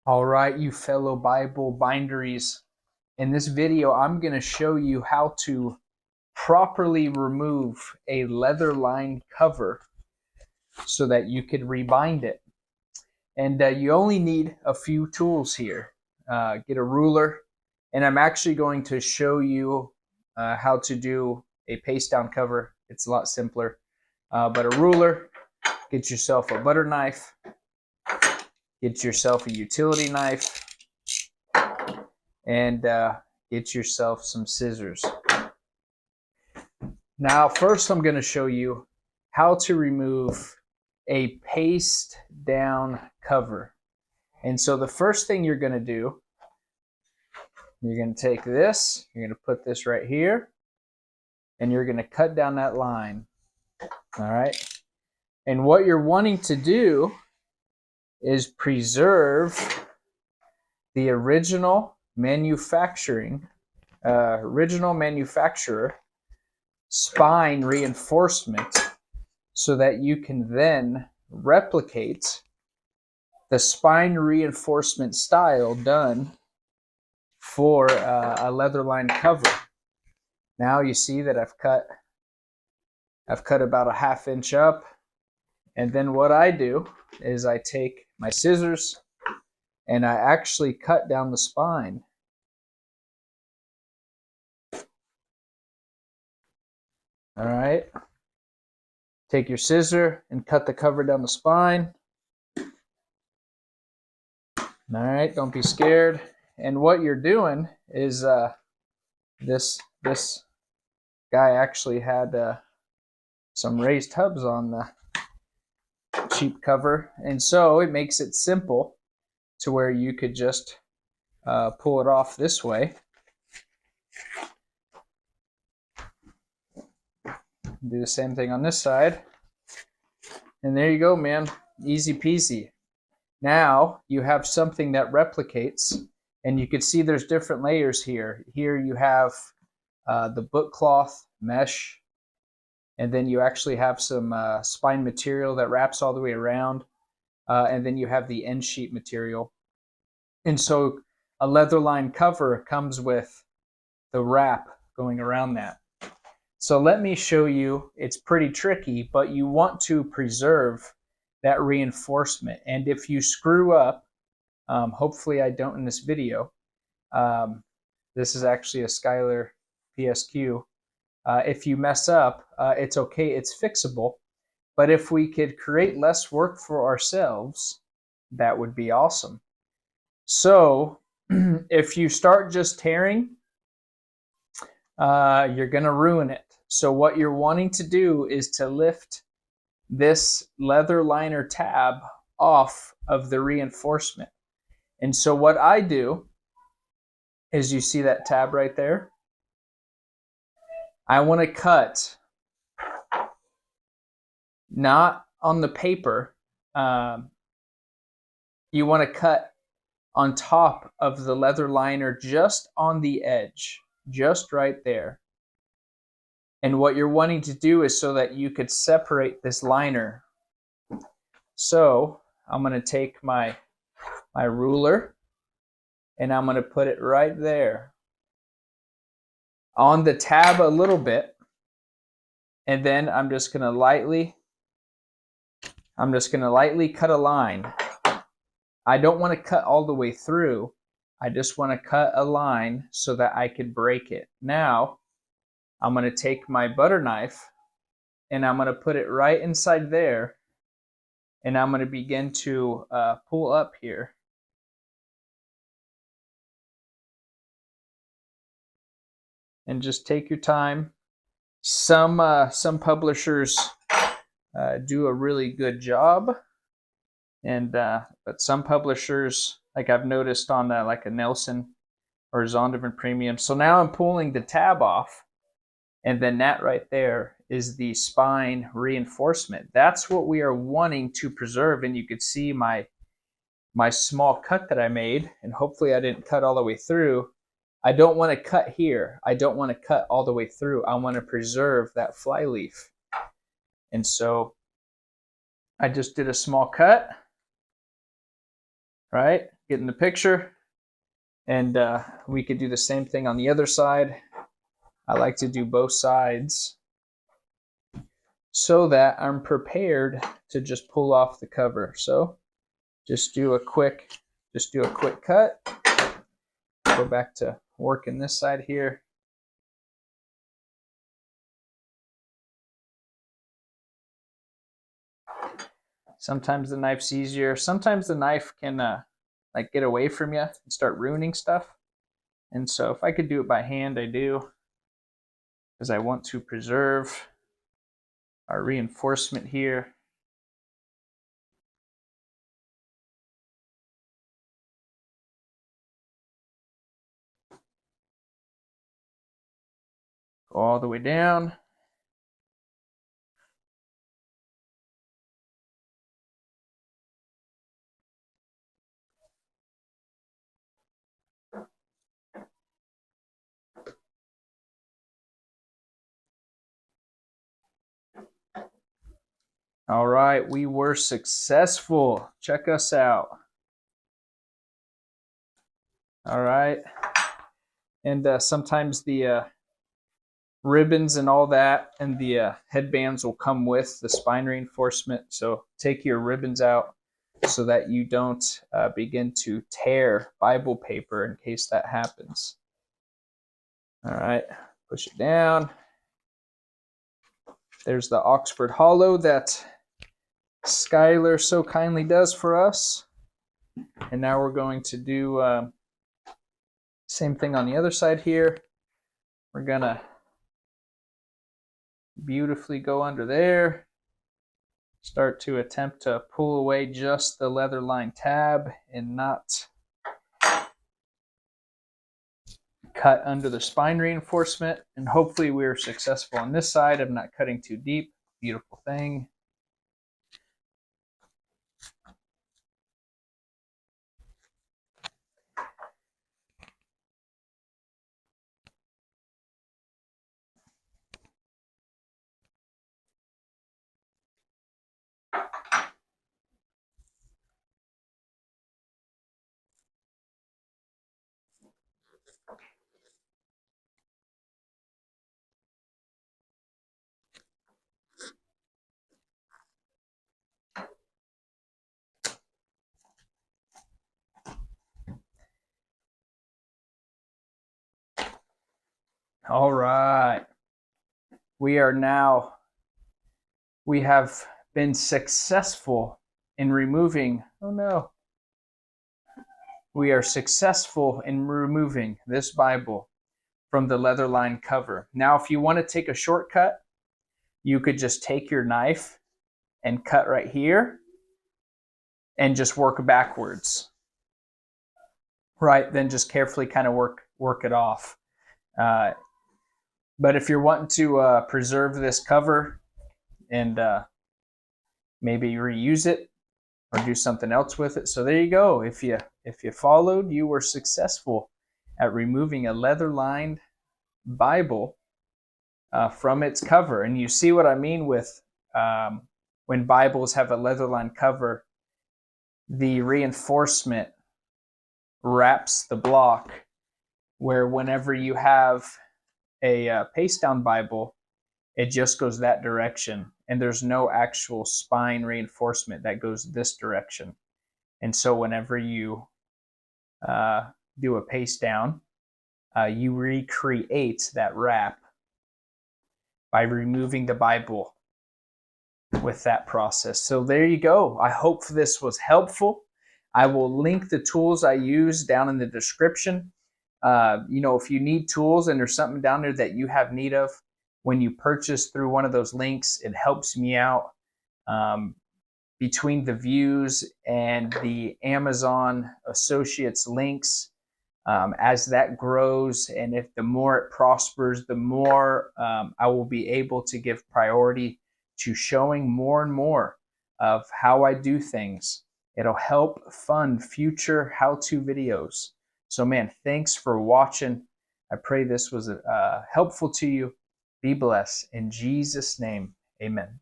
All right, you fellow Bible binderies. In this video, I'm going to show you how to properly remove a leather-lined cover so that you could rebind it. And you only need a few tools here. Get a ruler, and I'm actually going to show you how to do a paste down cover. It's a lot simpler. But a ruler, get yourself a butter knife, get yourself a utility knife, and get yourself some scissors. Now, first I'm going to show you how to remove a paste down cover. And so the first thing you're going to do, you're going to take this, you're going to put this right here, and you're going to cut down that line. All right. And what you're wanting to do is preserve the original manufacturer spine reinforcement so that you can then replicate the spine reinforcement style done for a leather lined cover. Now you see that I've cut about a 1/2 inch up, and then what I do is I take my scissors and I actually cut down the spine. All right. Take your scissor and cut the cover down the spine. All right, don't be scared. And what you're doing is this guy actually had some raised hubs on the cheap cover, and so it makes it simple to where you could just pull it off this way. Do the same thing on this side. And there you go, man. Easy peasy. Now you have something that replicates, and you can see there's different layers here. Here you have the book cloth mesh, and then you actually have some spine material that wraps all the way around, and then you have the end sheet material. And so a leather lined cover comes with the wrap going around that. So let me show you. It's pretty tricky, but you want to preserve that reinforcement. And if you screw up, hopefully I don't in this video, this is actually a Skylar PSQ. If you mess up, it's okay, it's fixable. But if we could create less work for ourselves, that would be awesome. So if you start just tearing, you're going to ruin it. So what you're wanting to do is to lift this leather liner tab off of the reinforcement. And so what I do is, you see that tab right there? I want to cut not on the paper. You want to cut on top of the leather liner, just on the edge, just right there. And what you're wanting to do is so that you could separate this liner. So I'm going to take my ruler, and I'm going to put it right there on the tab a little bit, and then I'm just going to lightly cut a line. I don't want to cut all the way through. I just want to cut a line so that I could break it. Now I'm going to take my butter knife, and I'm going to put it right inside there, and I'm going to begin to pull up here. And just take your time. Some publishers do a really good job, and but some publishers, like I've noticed on like a Nelson or Zondervan Premium. So now I'm pulling the tab off, and then that right there is the spine reinforcement. That's what we are wanting to preserve. And you could see my small cut that I made, and hopefully I didn't cut all the way through. I don't want to cut here. I don't want to cut all the way through. I want to preserve that flyleaf. And so I just did a small cut, right? Getting the picture? And we could do the same thing on the other side. I like to do both sides so that I'm prepared to just pull off the cover. So just do a quick cut. Go back to working this side here. Sometimes the knife's easier. Sometimes the knife can like get away from you and start ruining stuff. And so if I could do it by hand, I do, because I want to preserve our reinforcement here. Go all the way down. All right, we were successful. Check us out. All right. And sometimes the ribbons and all that and the headbands will come with the spine reinforcement. So take your ribbons out so that you don't begin to tear Bible paper in case that happens. All right, push it down. There's the Oxford Hollow that Skylar so kindly does for us. And now we're going to do same thing on the other side here. We're gonna beautifully go under there. Start to attempt to pull away just the leather line tab and not cut under the spine reinforcement. And hopefully we're successful on this side. I'm not cutting too deep. Beautiful thing. All right. We have been successful in removing, we are successful in removing this Bible from the leather line cover. Now, if you want to take a shortcut, you could just take your knife and cut right here and just work backwards. Right, then just carefully kind of work it off. But if you're wanting to preserve this cover and maybe reuse it or do something else with it, so there you go. If you followed, you were successful at removing a leather-lined Bible from its cover. And you see what I mean with when Bibles have a leather-lined cover, the reinforcement wraps the block, where whenever you have a paste down Bible, it just goes that direction, and there's no actual spine reinforcement that goes this direction. And so whenever you do a paste down, you recreate that wrap by removing the Bible with that process. So there you go. I hope this was helpful. I will link the tools I use down in the description. If you need tools and there's something down there that you have need of, when you purchase through one of those links, it helps me out. Between the views and the Amazon Associates links, as that grows, and if the more it prospers, the more I will be able to give priority to showing more and more of how I do things. It'll help fund future how-to videos. So man, thanks for watching. I pray this was helpful to you. Be blessed. In Jesus' name, amen.